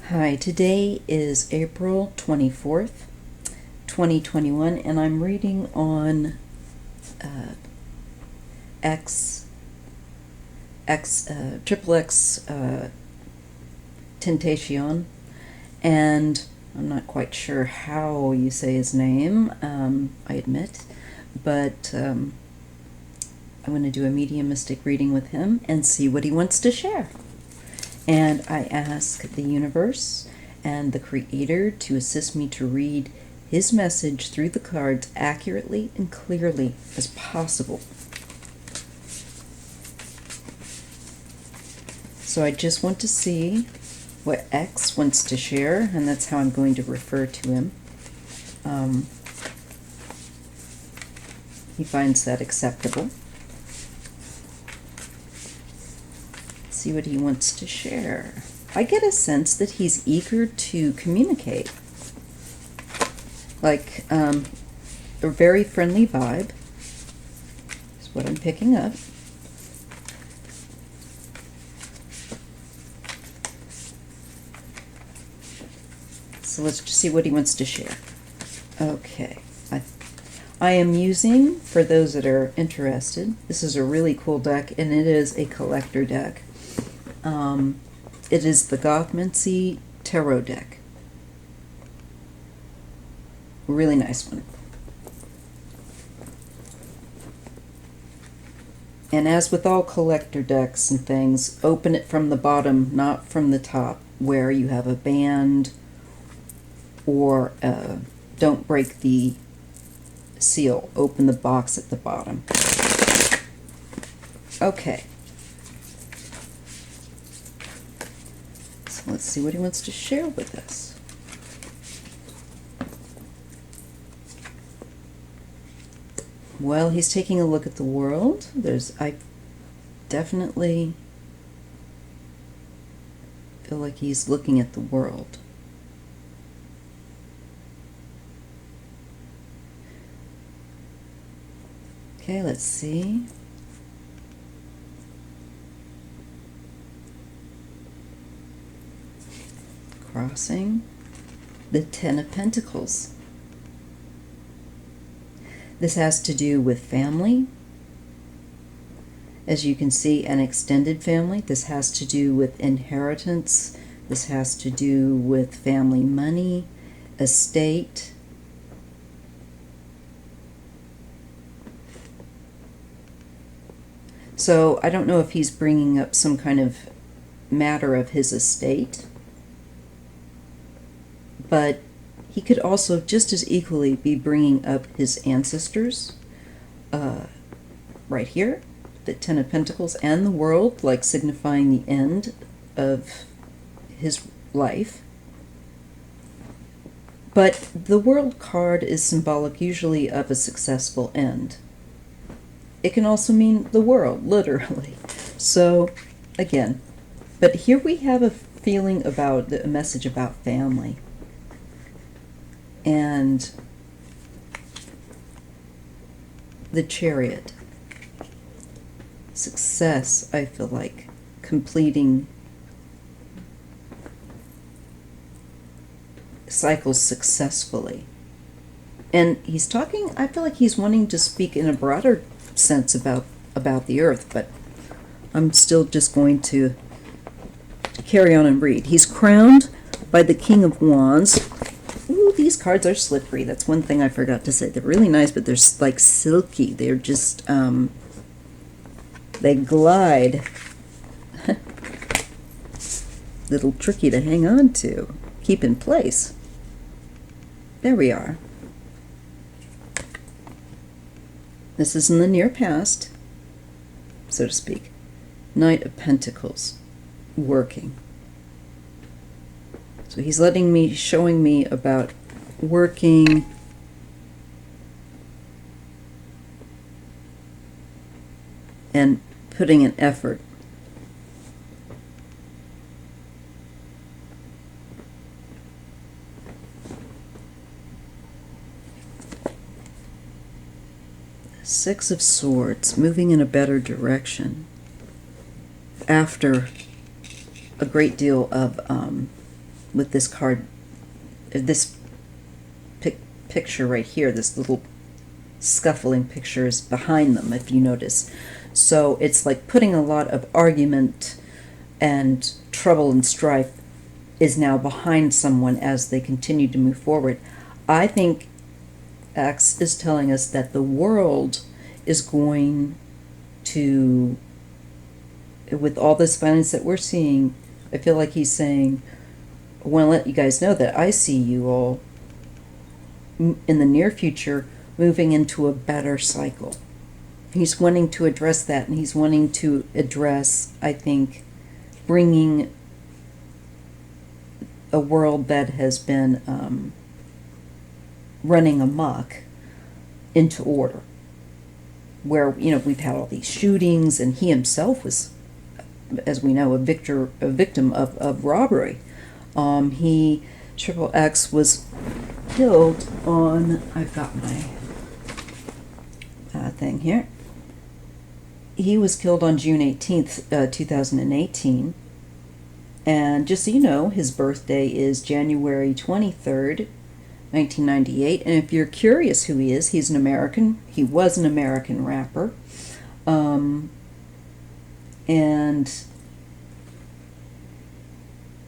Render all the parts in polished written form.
Hi, today is April 24th, 2021, and I'm reading on X, Triple X Tentacion, and I'm not quite sure how you say his name, I admit, but I'm going to do a mediumistic reading with him and see what he wants to share. And I ask the universe and the creator to assist me to read his message through the cards accurately and clearly as possible. So I just want to see what X wants to share, and that's how I'm going to refer to him. He finds that acceptable. See what he wants to share. I get a sense that he's eager to communicate. Like a very friendly vibe is what I'm picking up. So let's just see what he wants to share. Okay. I am using, for those that are interested, this is a really cool deck, and it is a collector deck. It is the Gothmancy Tarot deck. Really nice one. And as with all collector decks and things, open it from the bottom, not from the top, where you have a band, or don't break the seal. Open the box at the bottom. Okay. Let's see what he wants to share with us. Well, he's taking a look at the world. I definitely feel like he's looking at the world. Okay, let's see. Crossing the Ten of Pentacles. This has to do with family. As you can see, an extended family. This has to do with inheritance. This has to do with family money, estate. So I don't know if he's bringing up some kind of matter of his estate, but he could also just as equally be bringing up his ancestors right here, the Ten of Pentacles, and the world, like signifying the end of his life. But the World card is symbolic usually of a successful end. It can also mean the world, literally. So, again, but here we have a feeling about a message about family. And the Chariot. Success, I feel like, completing cycles successfully. And he's talking, I feel like he's wanting to speak in a broader sense about the earth, but I'm still just going to carry on and read. He's crowned by the King of Wands. Ooh, these cards are slippery. That's one thing I forgot to say. They're really nice, but they're like silky. They're just, they glide. Little tricky to hang on to, keep in place. There we are. This is in the near past, so to speak. Knight of Pentacles, working. So he's showing me about working, and putting an effort. Six of Swords, moving in a better direction after a great deal of with this card, this picture right here, this little scuffling picture is behind them, if you notice. So it's like putting a lot of argument and trouble and strife is now behind someone as they continue to move forward. I think X is telling us that the world is going to, with all this violence that we're seeing, I feel like he's saying, I want to let you guys know that I see you all in the near future moving into a better cycle. He's wanting to address that, and he's wanting to address, I think, bringing a world that has been running amok into order, where, you know, we've had all these shootings, and he himself was, as we know, a victim of robbery. He, Triple X, was killed on, I've got my thing here. He was killed on June 18th, 2018. And just so you know, his birthday is January 23rd, 1998. And if you're curious who he is, he's an American. He was an American rapper. And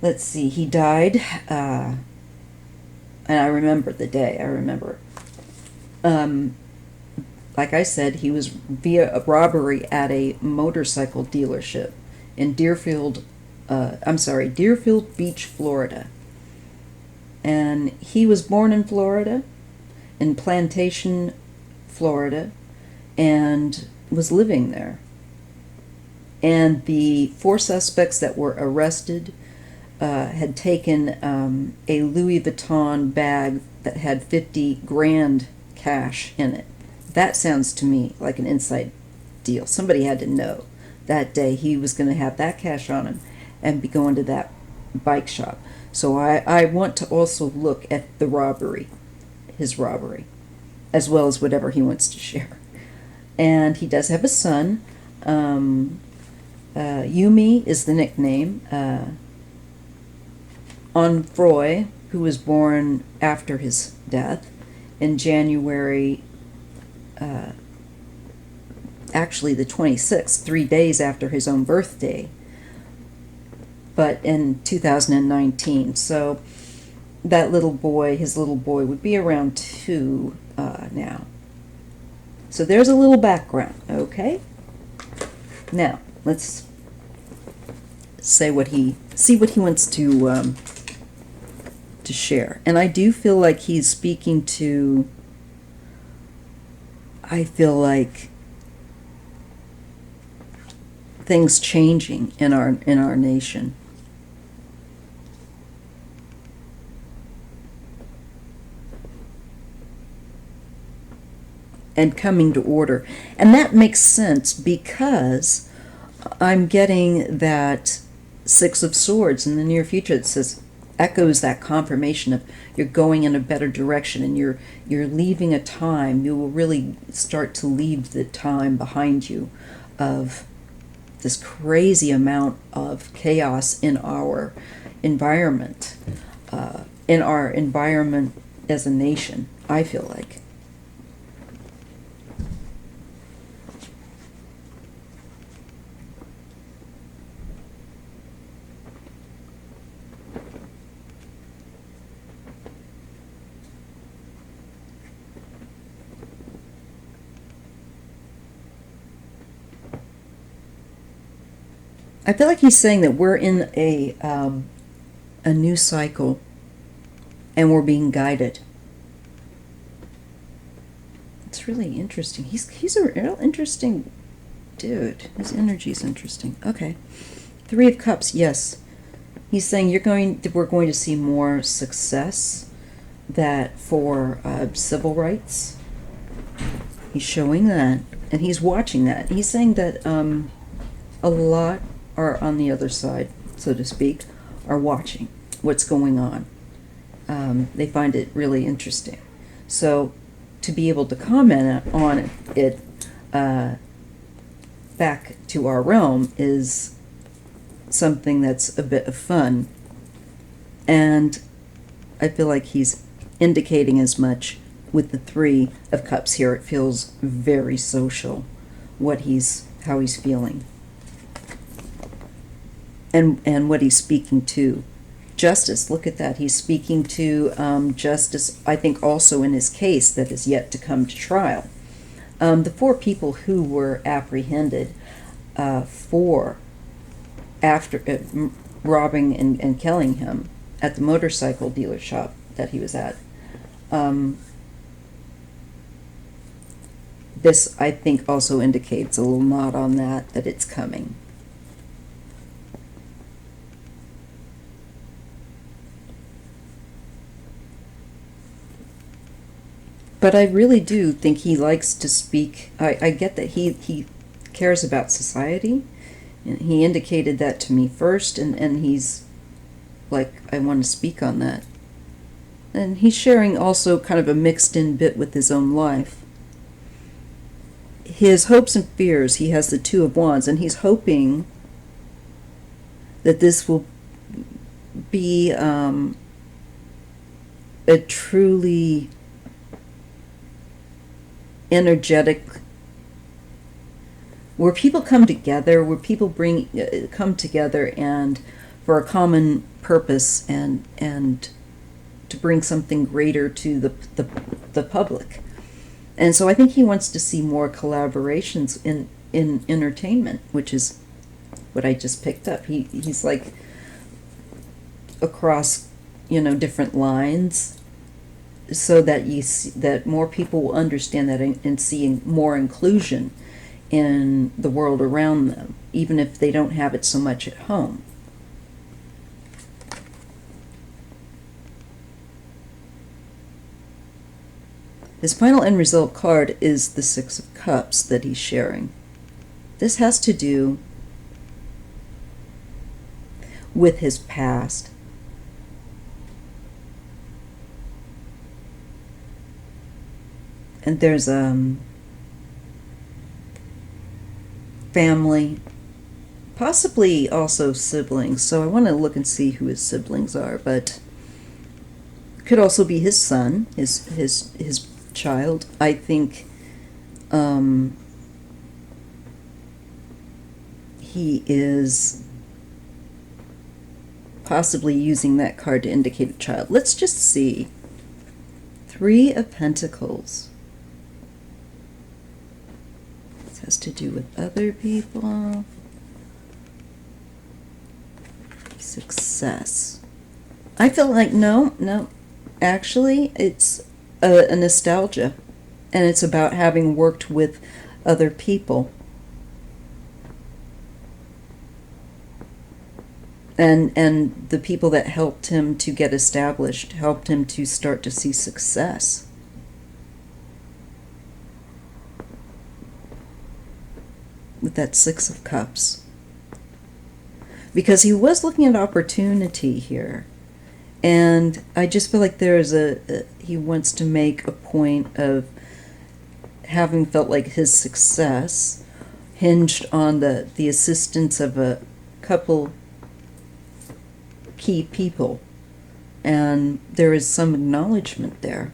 let's see, he died, and I remember the day, I remember. Like I said, he was via a robbery at a motorcycle dealership in Deerfield Beach, Florida. And he was born in Florida, in Plantation, Florida, and was living there. And the 4 suspects that were arrested had taken a Louis Vuitton bag that had 50 grand cash in it. That sounds to me like an inside deal. Somebody had to know that day he was going to have that cash on him and be going to that bike shop. So I want to also look at the robbery, his robbery, as well as whatever he wants to share. And he does have a son. Yumi is the nickname. Onfroy, who was born after his death in January, actually the 26th, 3 days after his own birthday, but in 2019. So that little boy, his little boy, would be around 2 now. So there's a little background, okay? Now, let's see what he wants to share. And I do feel like he's speaking to, I feel like, things changing in our nation. And coming to order. And that makes sense because I'm getting that 6 of Swords in the near future. It says, echoes that confirmation of you're going in a better direction, and you're leaving a time. You will really start to leave the time behind you of this crazy amount of chaos in our environment, as a nation, I feel like. I feel like he's saying that we're in a new cycle, and we're being guided. It's really interesting. He's a real interesting dude. His energy's interesting. Okay, 3 of Cups. Yes, he's saying we're going to see more success that for civil rights. He's showing that, and he's watching that. He's saying that a lot are on the other side, so to speak, are watching what's going on. They find it really interesting. So to be able to comment on it back to our realm is something that's a bit of fun. And I feel like he's indicating as much with the Three of Cups here. It feels very social, how he's feeling. And what he's speaking to. Justice, look at that. He's speaking to justice, I think, also in his case that is yet to come to trial. The 4 people who were apprehended for robbing and killing him at the motorcycle dealer shop that he was at. This, I think, also indicates a little nod on that it's coming. But I really do think he likes to speak. I get that he cares about society. He indicated that to me first, and he's like, I want to speak on that. And he's sharing also kind of a mixed-in bit with his own life. His hopes and fears, he has the Two of Wands, and he's hoping that this will be a truly energetic, where people come together, where people come together and for a common purpose and to bring something greater to the public. And so I think he wants to see more collaborations in entertainment, which is what I just picked up. He's like across, different lines, so that you see that more people will understand that and seeing more inclusion in the world around them, even if they don't have it so much at home. His final end result card is the Six of Cups that he's sharing. This has to do with his past. And there's family, possibly also siblings. So I want to look and see who his siblings are, but it could also be his son, his child. I think he is possibly using that card to indicate a child. Let's just see. 3 of Pentacles. This has to do with other people. Success. I feel like no. Actually, it's a nostalgia, and it's about having worked with other people. And the people that helped him to get established, helped him to start to see success. With that Six of Cups. Because he was looking at opportunity here. And I just feel like there is he wants to make a point of having felt like his success hinged on the assistance of a couple key people. And there is some acknowledgement there.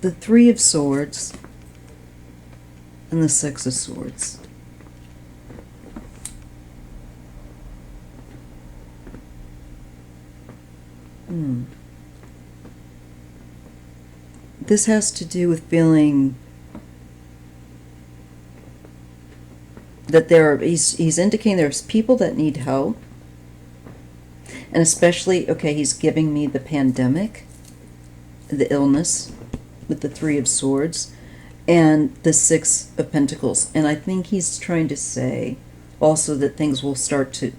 The Three of Swords and the Six of Swords. This has to do with feeling that he's indicating there's people that need help. And especially, okay, he's giving me the pandemic, the illness, with the Three of Swords, and the Six of Pentacles. And I think he's trying to say also that things will start to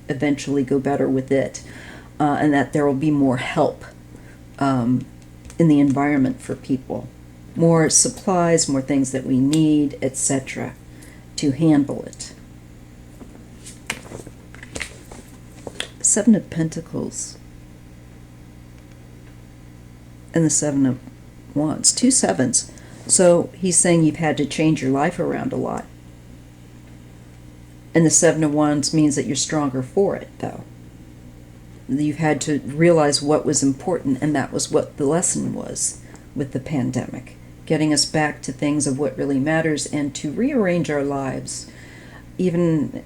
eventually go better with it, and that there will be more help in the environment for people. More supplies, more things that we need, etc., to handle it. Seven of Pentacles and the Seven of Wands. 2 sevens. So he's saying you've had to change your life around a lot. And the Seven of Wands means that you're stronger for it, though. You've had to realize what was important, and that was what the lesson was with the pandemic. Getting us back to things of what really matters and to rearrange our lives, even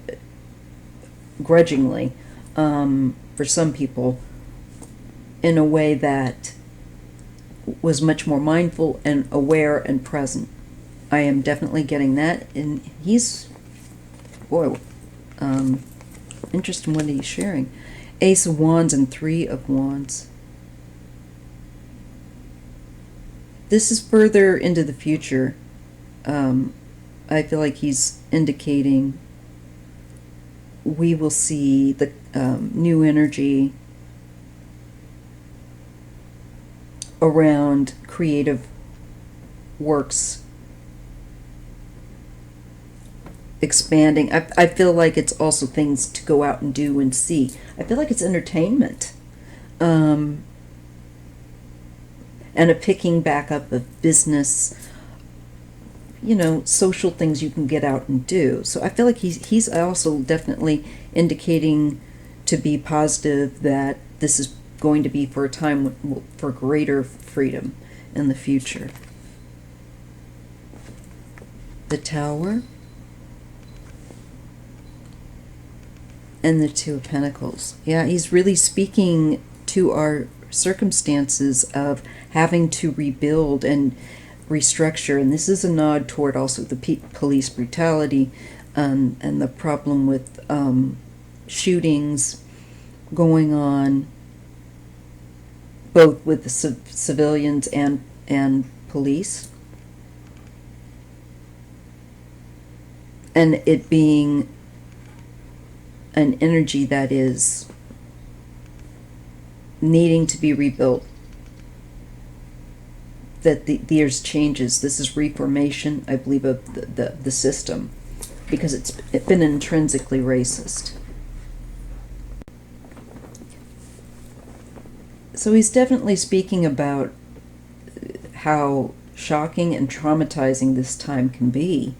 grudgingly, for some people, in a way that was much more mindful and aware and present. I am definitely getting that, and he's, boy, interesting what he's sharing. Ace of Wands and Three of Wands. This is further into the future. I feel like he's indicating we will see the new energy around creative works expanding. I feel like it's also things to go out and do and see. I feel like it's entertainment. And a picking back up of business, social things you can get out and do. So I feel like he's also definitely indicating to be positive that this is going to be for a time for greater freedom in the future. The Tower and the Two of Pentacles. Yeah, he's really speaking to our circumstances of having to rebuild and restructure, and this is a nod toward also the police brutality and the problem with shootings going on, both with the civilians and police, and it being an energy that is needing to be rebuilt, that there's changes. This is reformation, I believe, of the system, because it's been intrinsically racist. So he's definitely speaking about how shocking and traumatizing this time can be,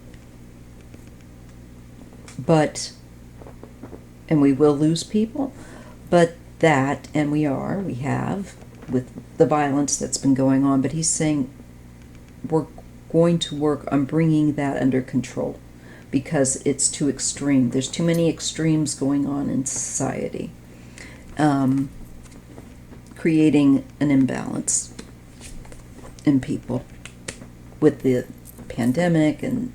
and we will lose people, but that, and we have, with the violence that's been going on, but he's saying we're going to work on bringing that under control because it's too extreme. There's too many extremes going on in society, creating an imbalance in people with the pandemic and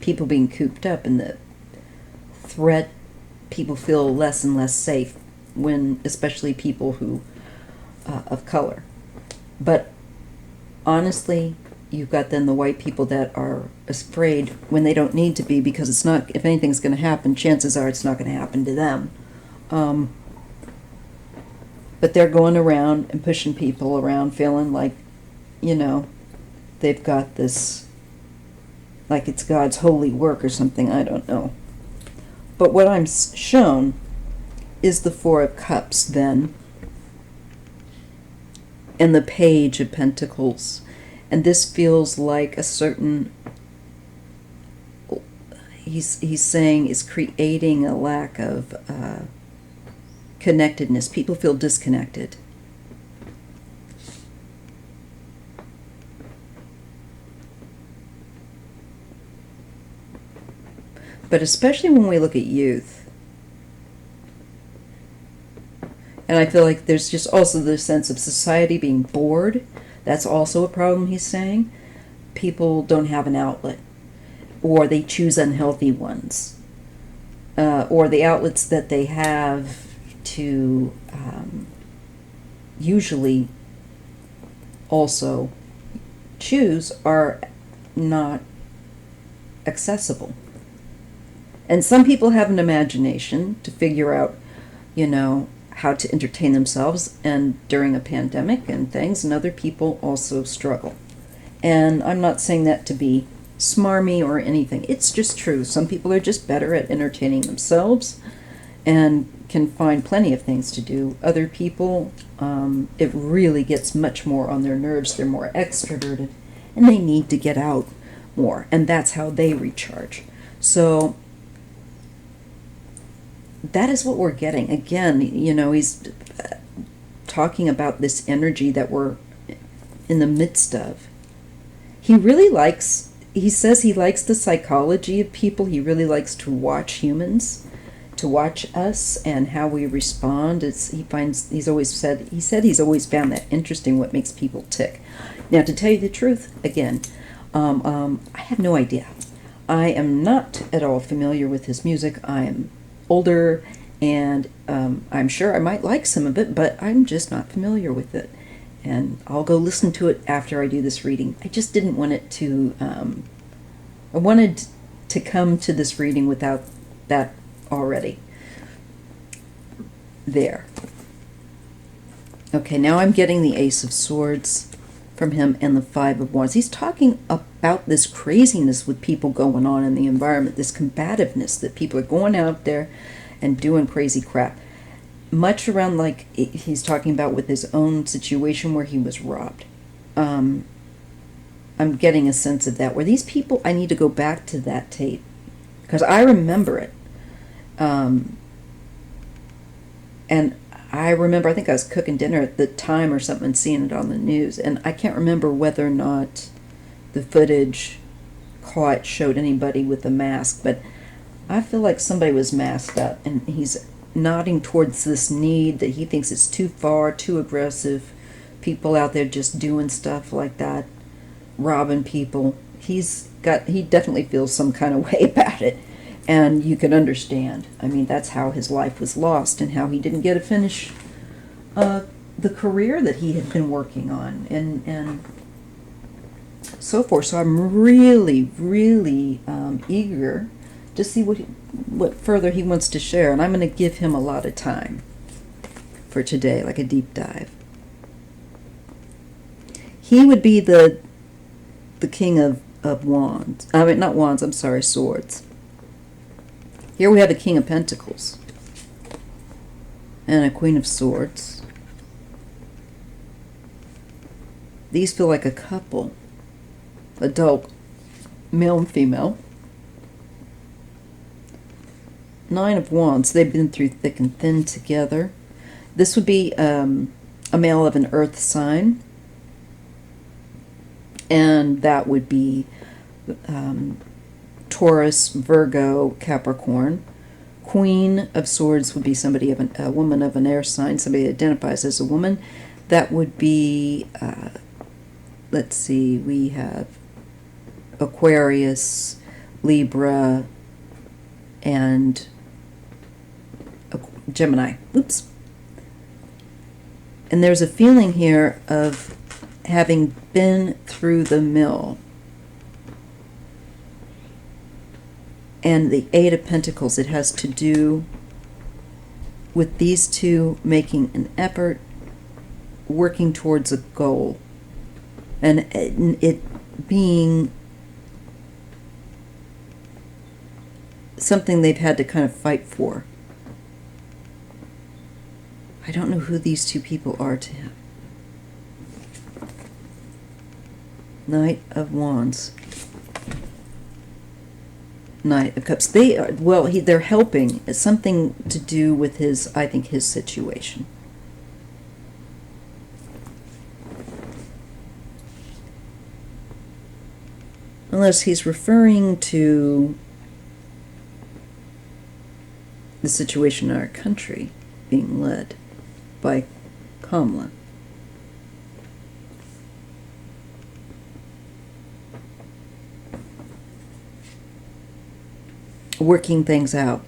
people being cooped up, and the threat. People feel less and less safe when, especially people who of color. But honestly, you've got then the white people that are afraid when they don't need to be, because it's not, if anything's going to happen, chances are it's not going to happen to them. But they're going around and pushing people around, feeling like, they've got this, like it's God's holy work or something, I don't know. But what I'm shown is the Four of Cups then, and the Page of Pentacles. And this feels like a certain, he's saying, is creating a lack of connectedness. People feel disconnected. But especially when we look at youth. And I feel like there's just also the sense of society being bored. That's also a problem, he's saying. People don't have an outlet, or they choose unhealthy ones, or the outlets that they have to usually also choose are not accessible. And some people have an imagination to figure out, how to entertain themselves and during a pandemic and things, and other people also struggle. And I'm not saying that to be smarmy or anything. It's just true. Some people are just better at entertaining themselves and can find plenty of things to do. Other people, it really gets much more on their nerves. They're more extroverted and they need to get out more, and that's how they recharge. So that is what we're getting. Again, you know, he's talking about this energy that we're in the midst of. He says he likes the psychology of people. He really likes to watch humans, to watch us and how we respond. He's always said he's always found that interesting, what makes people tick. Now, to tell you the truth, again, I have no idea. I am not at all familiar with his music. I am older, and I'm sure I might like some of it, but I'm just not familiar with it. And I'll go listen to it after I do this reading. I just didn't want it to, I wanted to come to this reading without that already there. Okay, now I'm getting the Ace of Swords from him and the Five of Wands. He's talking about this craziness with people going on in the environment, this combativeness that people are going out there and doing crazy crap. Much around like he's talking about with his own situation where he was robbed. I'm getting a sense of that, where these people, I need to go back to that tape because I remember it. And I remember, I think I was cooking dinner at the time or something and seeing it on the news, and I can't remember whether or not the footage showed anybody with a mask, but I feel like somebody was masked up, and he's nodding towards this need that he thinks it's too far, too aggressive. People out there just doing stuff like that, robbing people. He definitely feels some kind of way about it. And you can understand. I mean, that's how his life was lost and how he didn't get to finish the career that he had been working on and so forth. So I'm really, really eager to see what further he wants to share. And I'm going to give him a lot of time for today, like a deep dive. He would be the king of wands. I mean, not wands, I'm sorry, swords. Here we have a King of Pentacles and a Queen of Swords. These feel like a couple, adult, male and female. Nine of Wands, they've been through thick and thin together. This would be a male of an earth sign, and that would be Taurus, Virgo, Capricorn. Queen of Swords would be somebody of a woman of an air sign, somebody that identifies as a woman. That would be, let's see, we have Aquarius, Libra, and Gemini. Oops. And there's a feeling here of having been through the mill. And the Eight of Pentacles, it has to do with these two making an effort, working towards a goal, and it being something they've had to kind of fight for. I don't know who these two people are to him. Knight of Wands. Knight of Cups. They are, well, they're helping. It's something to do with his, I think, his situation. Unless he's referring to the situation in our country being led by Kamala. Working things out.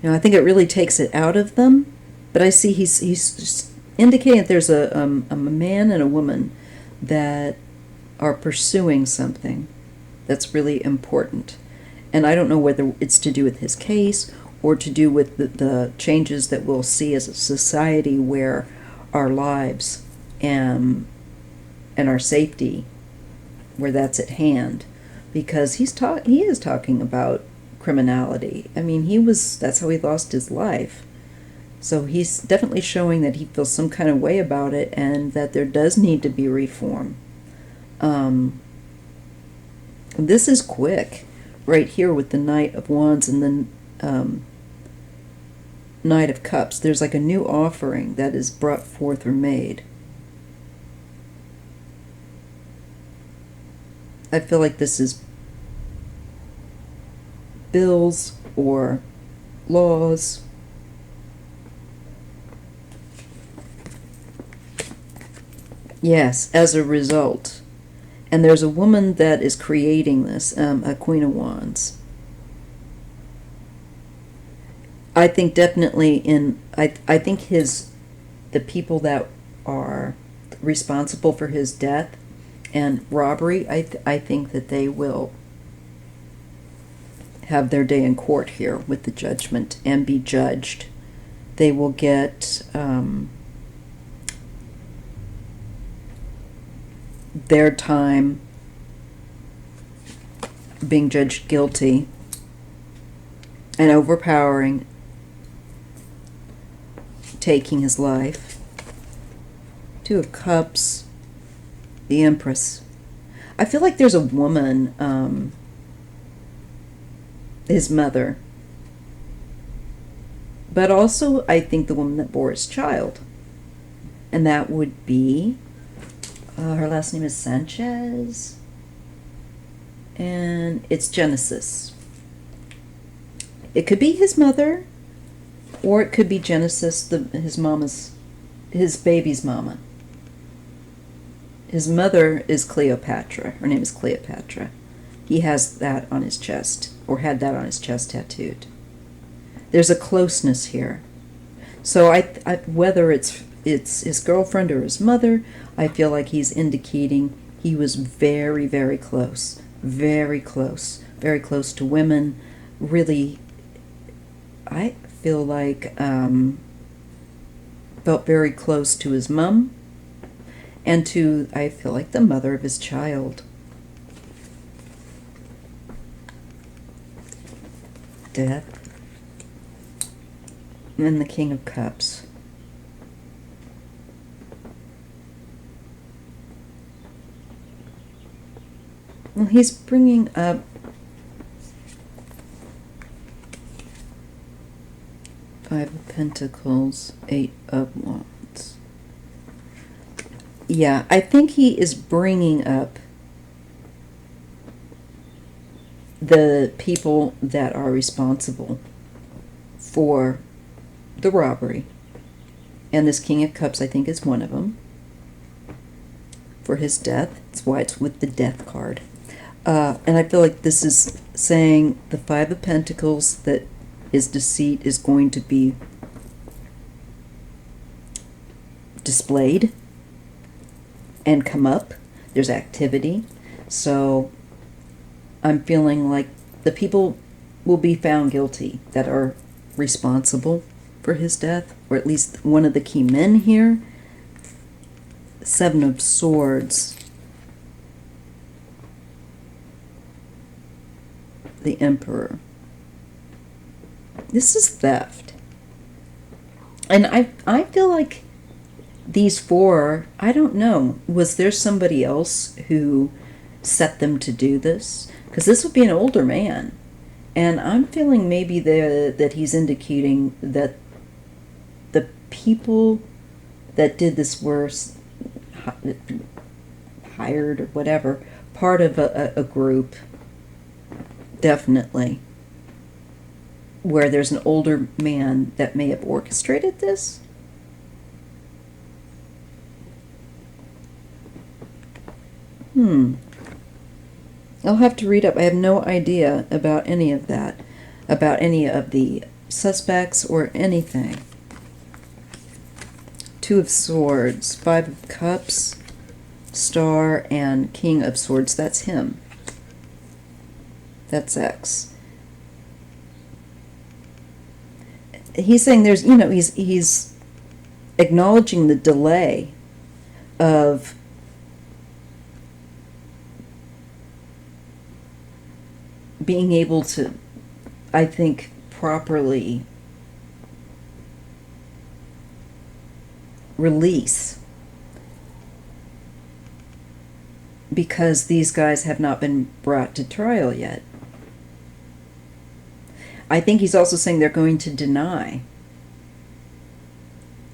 You know, I think it really takes it out of them, but I see he's indicating that there's a man and a woman that are pursuing something that's really important. And I don't know whether it's to do with his case or to do with the changes that we'll see as a society where our lives and our safety, where that's at hand. Because he is talking about criminality. I mean, that's how he lost his life. So he's definitely showing that he feels some kind of way about it and that there does need to be reform. This is quick, right here with the Knight of Wands and the Knight of Cups. There's like a new offering that is brought forth or made. I feel like this is bills or laws. Yes, as a result. And there's a woman that is creating this, a Queen of Wands. I think definitely I think the people that are responsible for his death and robbery, I think that they will have their day in court here with the judgment and be judged. They will get their time being judged guilty and overpowering, taking his life. Two of Cups, the Empress. I feel like there's a woman, his mother, but also I think the woman that bore his child, and that would be her last name is Sanchez, and it's Genesis. It could be his mother, or it could be Genesis, his baby's mama. His mother is Cleopatra. Her name is Cleopatra. He has that on his chest, or had that on his chest tattooed. There's a closeness here. So whether it's his girlfriend or his mother, I feel like he's indicating he was very, very close. Very close. Very close to women. Really, I feel like felt very close to his mom and to, I feel like, the mother of his child. Death. And the King of Cups. Well, he's bringing up Five of Pentacles, Eight of Wands. Yeah, I think he is bringing up the people that are responsible for the robbery. And this King of Cups, I think, is one of them. For his death. That's why it's with the Death card. And I feel like this is saying the Five of Pentacles, that his deceit is going to be displayed and come up. There's activity. So I'm feeling like the people will be found guilty that are responsible for his death, or at least one of the key men here. Seven of Swords. The Emperor. This is theft. And I feel like these four, I don't know, was there somebody else who set them to do this? Because this would be an older man. And I'm feeling maybe that he's indicating that the people that did this were hired or whatever, part of a group, definitely, where there's an older man that may have orchestrated this. I'll have to read up. I have no idea about any of that, about any of the suspects or anything. Two of Swords, Five of Cups, Star, and King of Swords. That's him. That's X. He's saying there's, he's acknowledging the delay of being able to, I think, properly release because these guys have not been brought to trial yet. I think he's also saying they're going to deny.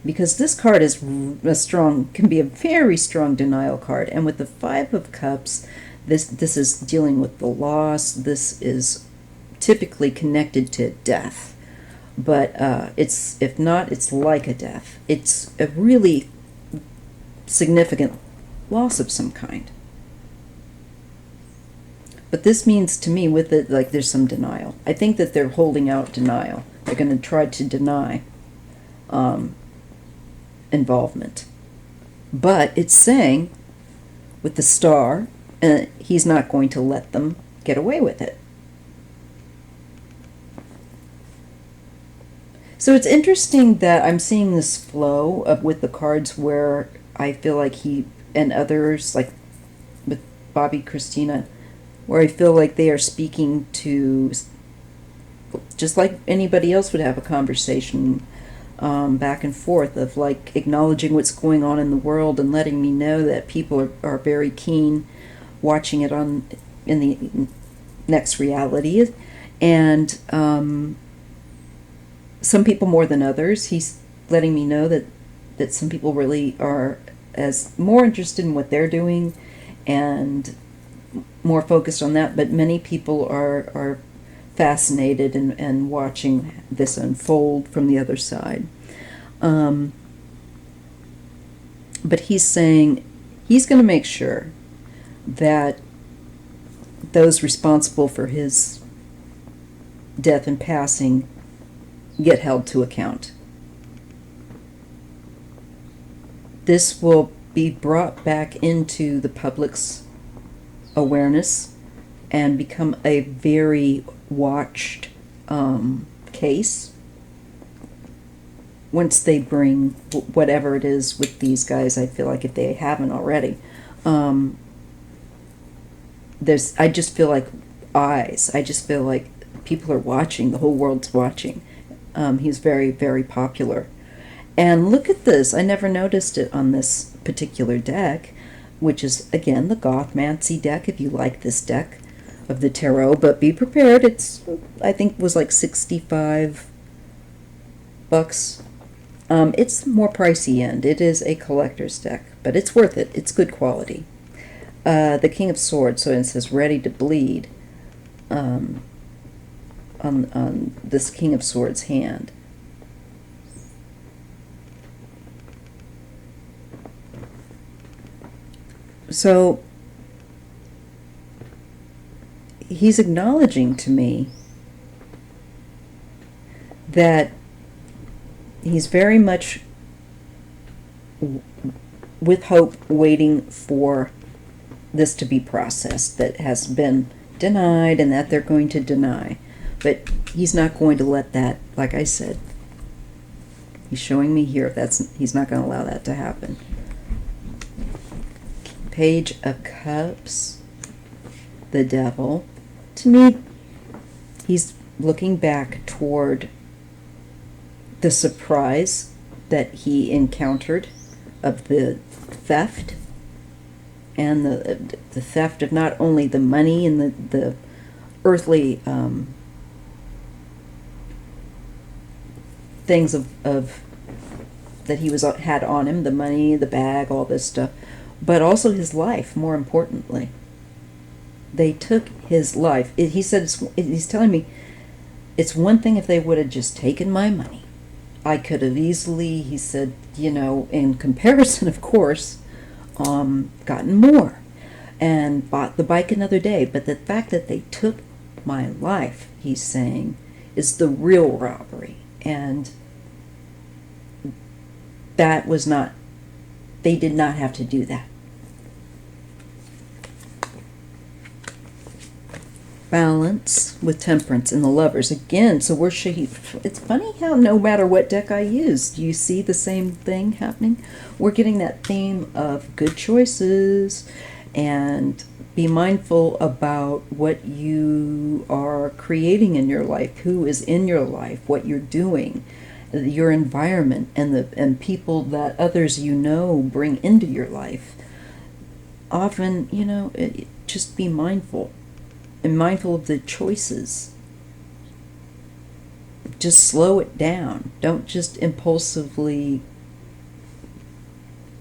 Because this card is can be a very strong denial card. And with the Five of Cups, this is dealing with the loss. This is typically connected to death. But if not, it's like a death. It's a really significant loss of some kind. But this means to me with it, like there's some denial. I think that they're holding out denial. They're going to try to deny involvement. But it's saying with the Star, he's not going to let them get away with it. So it's interesting that I'm seeing this flow with the cards where I feel like he and others, like with Bobby, Christina, where I feel like they are speaking to, just like anybody else would have a conversation back and forth of like acknowledging what's going on in the world and letting me know that people are very keen watching it in the next reality. And some people more than others. He's letting me know that some people really are as more interested in what they're doing and more focused on that, but many people are fascinated and watching this unfold from the other side. But he's saying he's going to make sure that those responsible for his death and passing get held to account. This will be brought back into the public's awareness and become a very watched case once they bring whatever it is with these guys. I feel like if they haven't already, I just feel like eyes. I just feel like people are watching. The whole world's watching. He's very, very popular. And look at this. I never noticed it on this particular deck, which is, again, the Gothmancy deck, if you like this deck of the tarot. But be prepared. It's, I think, was like $65. It's more pricey end. It is a collector's deck, but it's worth it. It's good quality. The King of Swords, so it says ready to bleed on this King of Swords hand. So he's acknowledging to me that he's very much with hope waiting for this to be processed, that has been denied and that they're going to deny. But he's not going to let that, like I said, he's showing me here he's not going to allow that to happen. Page of Cups, the Devil. To me, he's looking back toward the surprise that he encountered of the theft, and the theft of not only the money and the earthly things of that he had on him, the money, the bag, all this stuff, but also his life, more importantly. They took his life. He said, he's telling me, it's one thing if they would have just taken my money. I could have easily, he said, in comparison, of course, gotten more and bought the bike another day. But the fact that they took my life, he's saying, is the real robbery. And that was not, they did not have to do that. Balance with Temperance and the Lovers. Again, so it's funny how no matter what deck I use, do you see the same thing happening? We're getting that theme of good choices and be mindful about what you are creating in your life, who is in your life, what you're doing, your environment, and people that others bring into your life. often, just be mindful, and mindful of the choices. Just slow it down. Don't just impulsively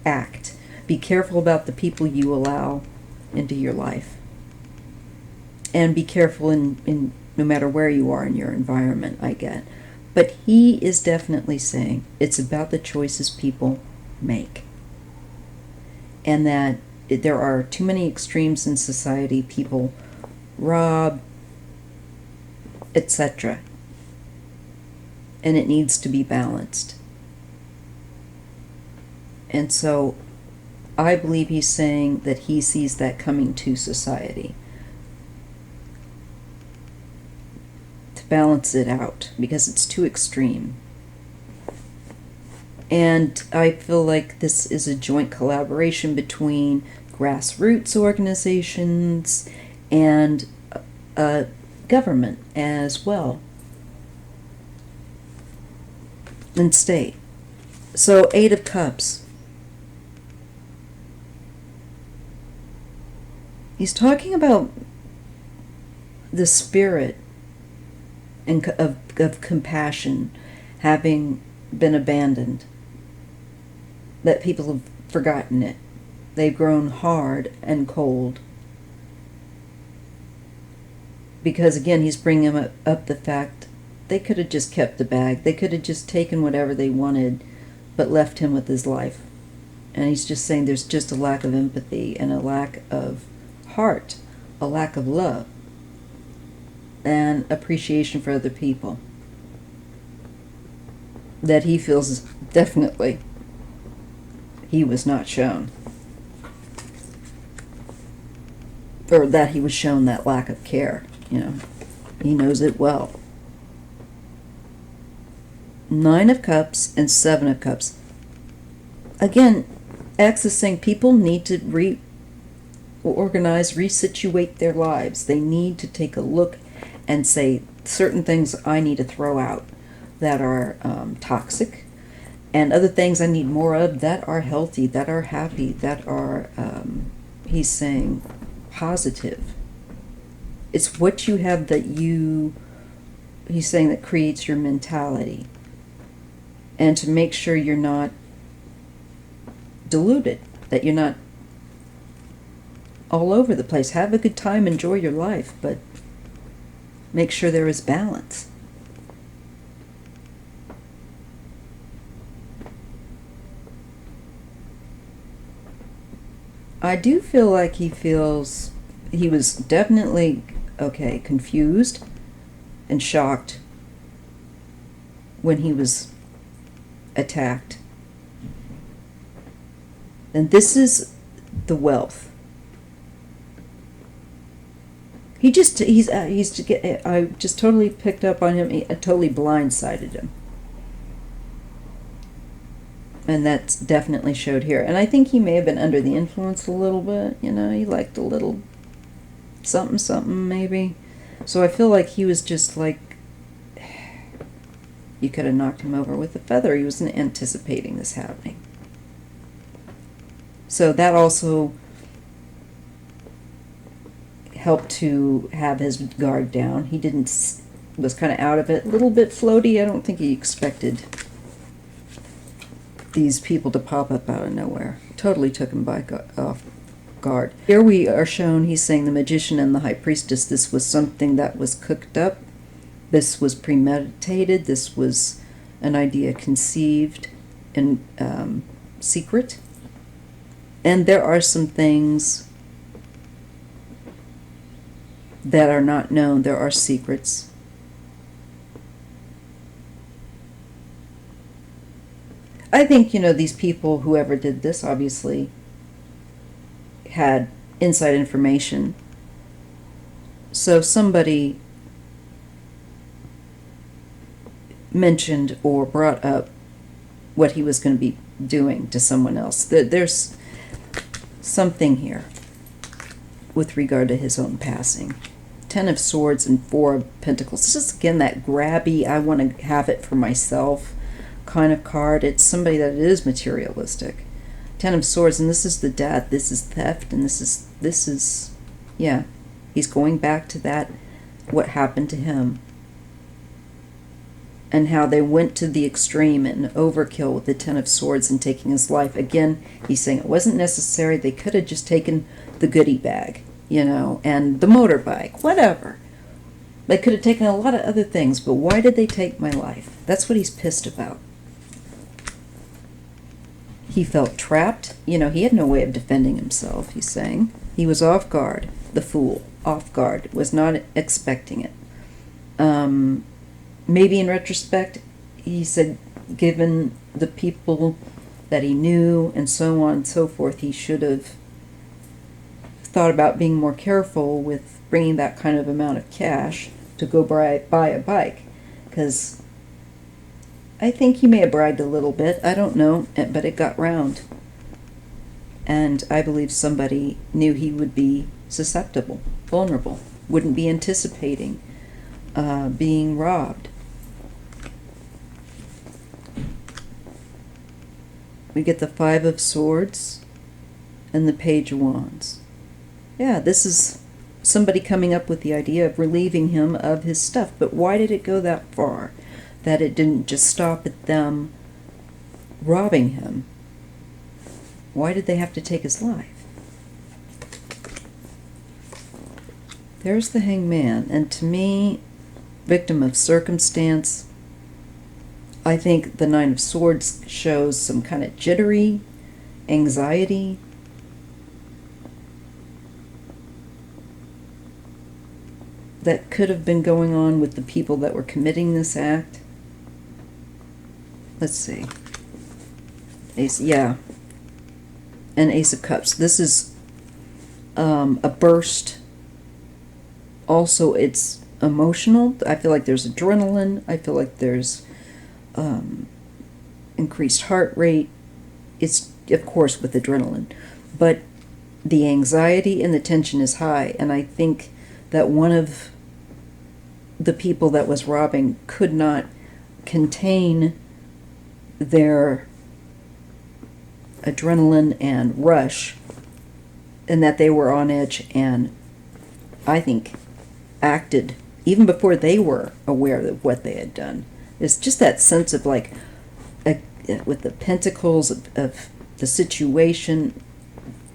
act. Be careful about the people you allow into your life. And be careful in no matter where you are in your environment, I get. But he is definitely saying it's about the choices people make. And that there are too many extremes in society. People rob, etc. And it needs to be balanced. And so I believe he's saying that he sees that coming to society. To balance it out, because it's too extreme. And I feel like this is a joint collaboration between grassroots organizations and government as well. And state. So, 8 of Cups. He's talking about the spirit of compassion having been abandoned. That people have forgotten it. They've grown hard and cold. Because again, he's bringing up the fact they could have just kept the bag. They could have just taken whatever they wanted, but left him with his life. And he's just saying there's just a lack of empathy and a lack of heart, a lack of love, and appreciation for other people. That he feels definitely he was not shown. Or that he was shown that lack of care, He knows it well. 9 of Cups and 7 of Cups. Again, X is saying people need to reorganize, resituate their lives. They need to take a look and say certain things I need to throw out that are toxic, and other things I need more of that are healthy, that are happy, that are, he's saying, positive. It's what you have that he's saying, that creates your mentality. And to make sure you're not deluded, that you're not all over the place. Have a good time, enjoy your life, but make sure there is balance. I do feel like he was definitely, confused and shocked when he was attacked. And this is the wealth. I just totally picked up on him. I totally blindsided him. And that's definitely showed here. And I think he may have been under the influence a little bit. He liked a little something maybe. So I feel like he was just like, you could have knocked him over with a feather. He wasn't anticipating this happening. So that also helped to have his guard down. He was kind of out of it, a little bit floaty. I don't think he expected these people to pop up out of nowhere. Totally took him off guard. Here we are shown, he's saying the magician and the high priestess, this was something that was cooked up. This was premeditated. This was an idea conceived in secret. And there are some things that are not known. There are secrets. I think, these people, whoever did this, obviously had inside information. So somebody mentioned or brought up what he was going to be doing to someone else. There's something here with regard to his own passing. 10 of Swords and 4 of Pentacles. This is, again, that grabby, I want to have it for myself kind of card. It's somebody that is materialistic. Ten of Swords, and this is the death, this is theft, and this is, yeah, he's going back to that, what happened to him. And how they went to the extreme and overkill with the Ten of Swords and taking his life. Again, he's saying it wasn't necessary. They could have just taken the goodie bag, you know, and the motorbike, whatever. They could have taken a lot of other things, but why did they take my life? That's what he's pissed about. He felt trapped. You know, he had no way of defending himself, he's saying. He was off guard, the fool, off guard, was not expecting it. Maybe in retrospect, he said, given the people that he knew and so on and so forth, he should have thought about being more careful with bringing that kind of amount of cash to go buy a bike. Because I think he may have bragged a little bit, I don't know, but it got round. And I believe somebody knew he would be susceptible, vulnerable, wouldn't be anticipating being robbed. We get the Five of Swords and the Page of Wands. Yeah, this is somebody coming up with the idea of relieving him of his stuff. But why did it go that far? That it didn't just stop at them robbing him. Why did they have to take his life? There's the Hangman. And to me, victim of circumstance. I think the Nine of Swords shows some kind of jittery, anxiety. That could have been going on with the people that were committing this act. Let's see. Ace, yeah. And Ace of Cups. This is a burst. Also, it's emotional. I feel like there's adrenaline. I feel like there's increased heart rate. It's, of course, with adrenaline. But the anxiety and the tension is high. And I think that one of the people that was robbing could not contain their adrenaline and rush, and that they were on edge, and I think acted even before they were aware of what they had done. It's just that sense of like, with the Pentacles of the situation,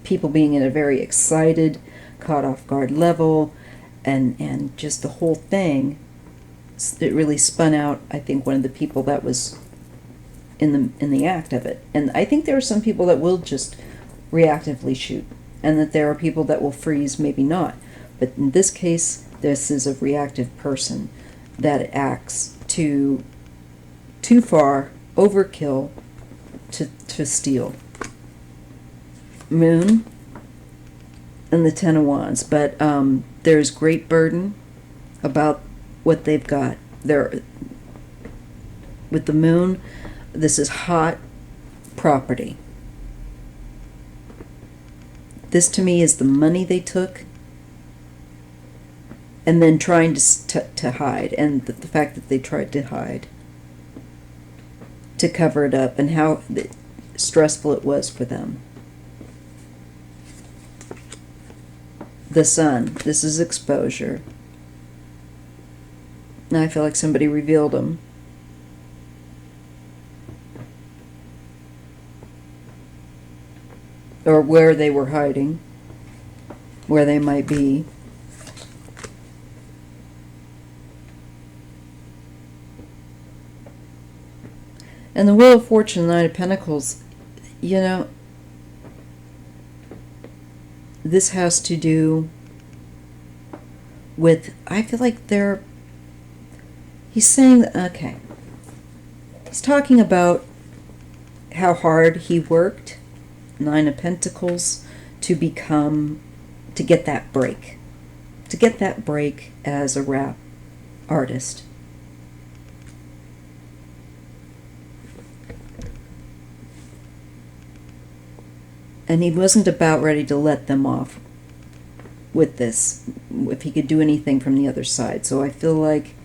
people being in a very excited, caught off guard level, and just the whole thing, it really spun out, I think, one of the people that was in the act of it. And I think there are some people that will just reactively shoot, and that there are people that will freeze, maybe not. But in this case, this is a reactive person that acts too far, overkill, to steal. Moon and the Ten of Wands. But there's great burden about what they've got. With the Moon, this is hot property. This to me is the money they took, and then trying to hide, and the fact that they tried to hide, to cover it up, and how stressful it was for them. The Sun, this is exposure. Now I feel like somebody revealed them. Or where they were hiding, where they might be. And the Wheel of Fortune, Nine of Pentacles, you know, this has to do with, I feel like he's saying, okay, he's talking about how hard he worked, Nine of Pentacles, to get that break. To get that break as a rap artist. And he wasn't about ready to let them off with this, if he could do anything from the other side. So I feel like,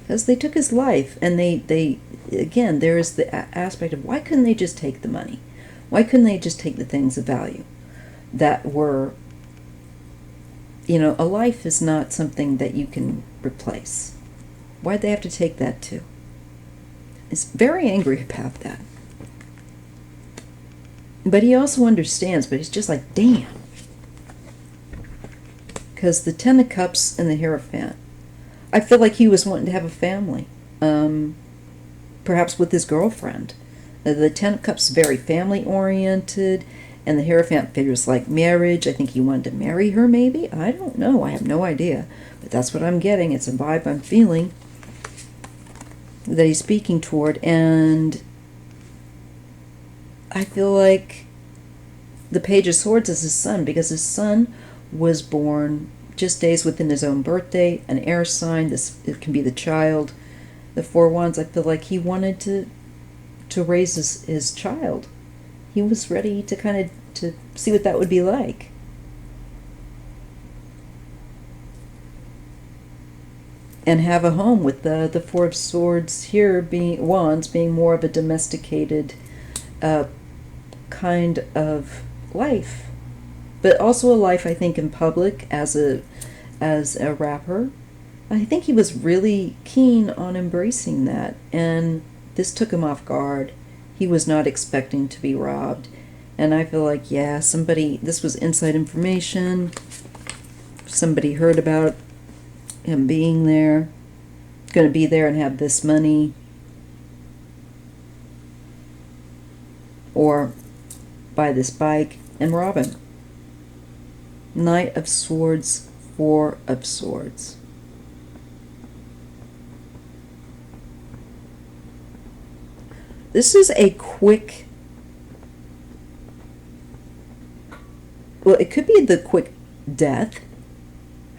because they took his life, and they again, there is the aspect of, why couldn't they just take the money? Why couldn't they just take the things of value that were, a life is not something that you can replace. Why'd they have to take that too? He's very angry about that. But he also understands, but he's just like, damn. Because the Ten of Cups and the Hierophant, I feel like he was wanting to have a family. Perhaps with his girlfriend. The Ten of Cups is very family-oriented, and the Hierophant figures like marriage. I think he wanted to marry her, maybe? I don't know. I have no idea. But that's what I'm getting. It's a vibe I'm feeling that he's speaking toward, and I feel like the Page of Swords is his son, because his son was born just days within his own birthday, an air sign. It can be the child. The Four Wands, I feel like he wanted to raise his child. He was ready to kind of to see what that would be like. And have a home, with the Four of Swords here wands being more of a domesticated kind of life, but also a life, I think, in public as a rapper. I think he was really keen on embracing that, and this took him off guard. He was not expecting to be robbed, and I feel like, yeah, this was inside information. Somebody heard about him being there, going to be there and have this money, or buy this bike and rob him. Knight of Swords, Four of Swords. This is a quick, well, it could be the quick death,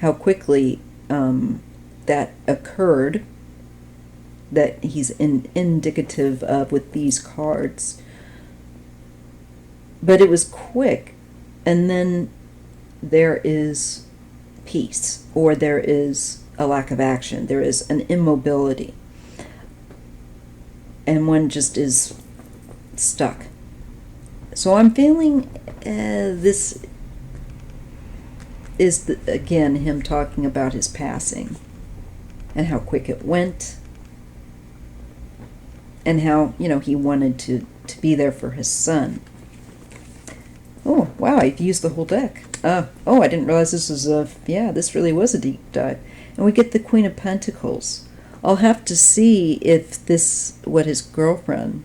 how quickly that occurred, that he's indicative of with these cards. But it was quick, and then there is peace, or there is a lack of action. There is an immobility, and one just is stuck. So I'm feeling this is, again, him talking about his passing, and how quick it went, and how, he wanted to be there for his son. Oh, wow, I've used the whole deck. Oh, I didn't realize this was this really was a deep dive. And we get the Queen of Pentacles. I'll have to see if what his girlfriend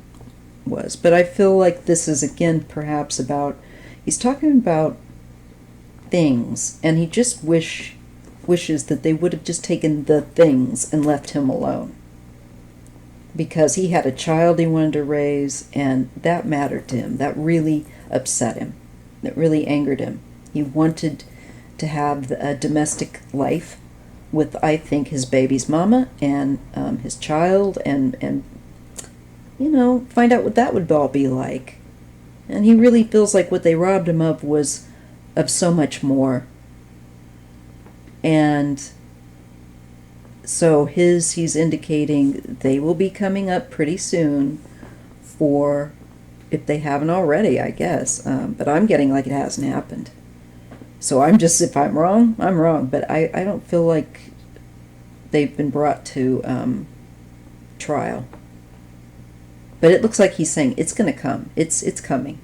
was. But I feel like this is, again, perhaps he's talking about things, and he just wishes that they would have just taken the things and left him alone. Because he had a child he wanted to raise, and that mattered to him. That really upset him. That really angered him. He wanted to have a domestic life with, I think, his baby's mama and his child, and find out what that would all be like. And he really feels like what they robbed him of was of so much more. And so he's indicating they will be coming up pretty soon, for, if they haven't already, I guess. But I'm getting like it hasn't happened. So if I'm wrong, I'm wrong. But I don't feel like they've been brought to trial. But it looks like he's saying it's going to come. It's coming.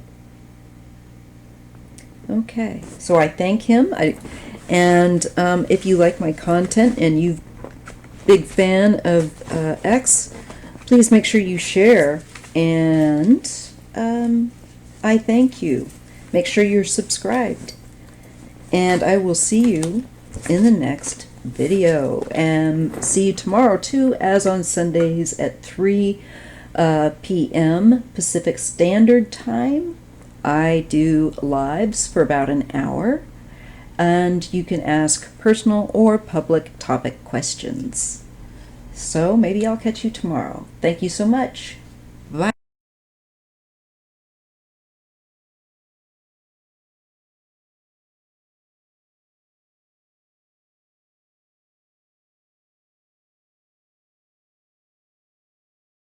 Okay. So I thank him. And if you like my content and you've big fan of X, please make sure you share. And I thank you. Make sure you're subscribed. And I will see you in the next video. And see you tomorrow, too, as on Sundays at 3 p.m. Pacific Standard Time. I do lives for about an hour. And you can ask personal or public topic questions. So maybe I'll catch you tomorrow. Thank you so much.